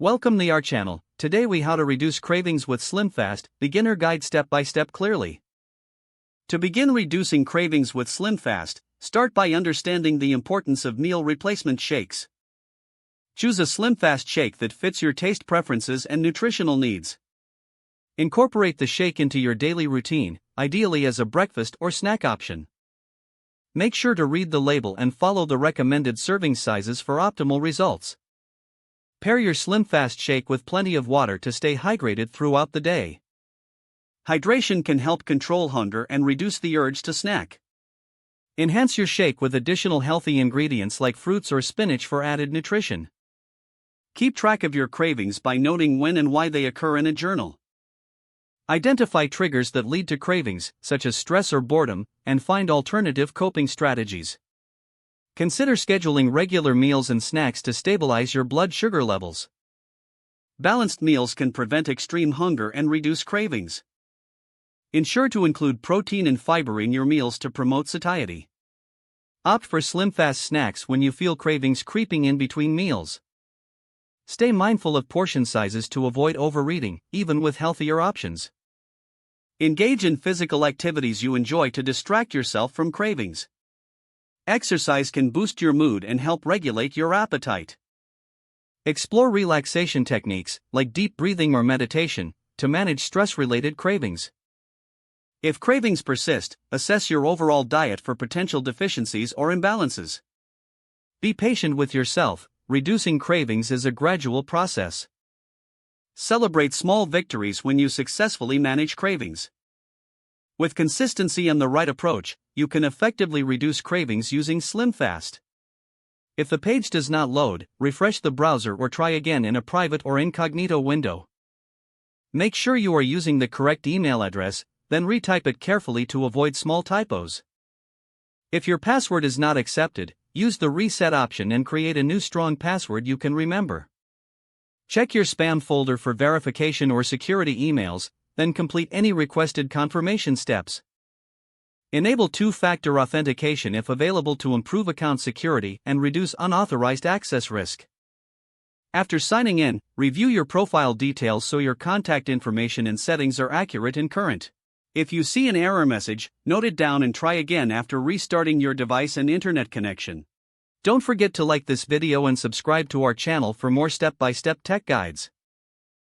Welcome to our channel. Today we how to reduce cravings with SlimFast, beginner guide step by step clearly. To begin reducing cravings with SlimFast, start by understanding the importance of meal replacement shakes. Choose a SlimFast shake that fits your taste preferences and nutritional needs. Incorporate the shake into your daily routine, ideally as a breakfast or snack option. Make sure to read the label and follow the recommended serving sizes for optimal results. Pair your SlimFast shake with plenty of water to stay hydrated throughout the day. Hydration can help control hunger and reduce the urge to snack. Enhance your shake with additional healthy ingredients like fruits or spinach for added nutrition. Keep track of your cravings by noting when and why they occur in a journal. Identify triggers that lead to cravings, such as stress or boredom, and find alternative coping strategies. Consider scheduling regular meals and snacks to stabilize your blood sugar levels. Balanced meals can prevent extreme hunger and reduce cravings. Ensure to include protein and fiber in your meals to promote satiety. Opt for SlimFast snacks when you feel cravings creeping in between meals. Stay mindful of portion sizes to avoid overeating, even with healthier options. Engage in physical activities you enjoy to distract yourself from cravings. Exercise can boost your mood and help regulate your appetite. Explore relaxation techniques, like deep breathing or meditation, to manage stress-related cravings. If cravings persist, assess your overall diet for potential deficiencies or imbalances. Be patient with yourself. Reducing cravings is a gradual process. Celebrate small victories when you successfully manage cravings. With consistency and the right approach, you can effectively reduce cravings using SlimFast. If the page does not load, refresh the browser or try again in a private or incognito window. Make sure you are using the correct email address, then retype it carefully to avoid small typos. If your password is not accepted, use the reset option and create a new strong password you can remember. Check your spam folder for verification or security emails, then complete any requested confirmation steps. Enable two-factor authentication if available to improve account security and reduce unauthorized access risk. After signing in, review your profile details so your contact information and settings are accurate and current. If you see an error message, note it down and try again after restarting your device and internet connection. Don't forget to like this video and subscribe to our channel for more step-by-step tech guides.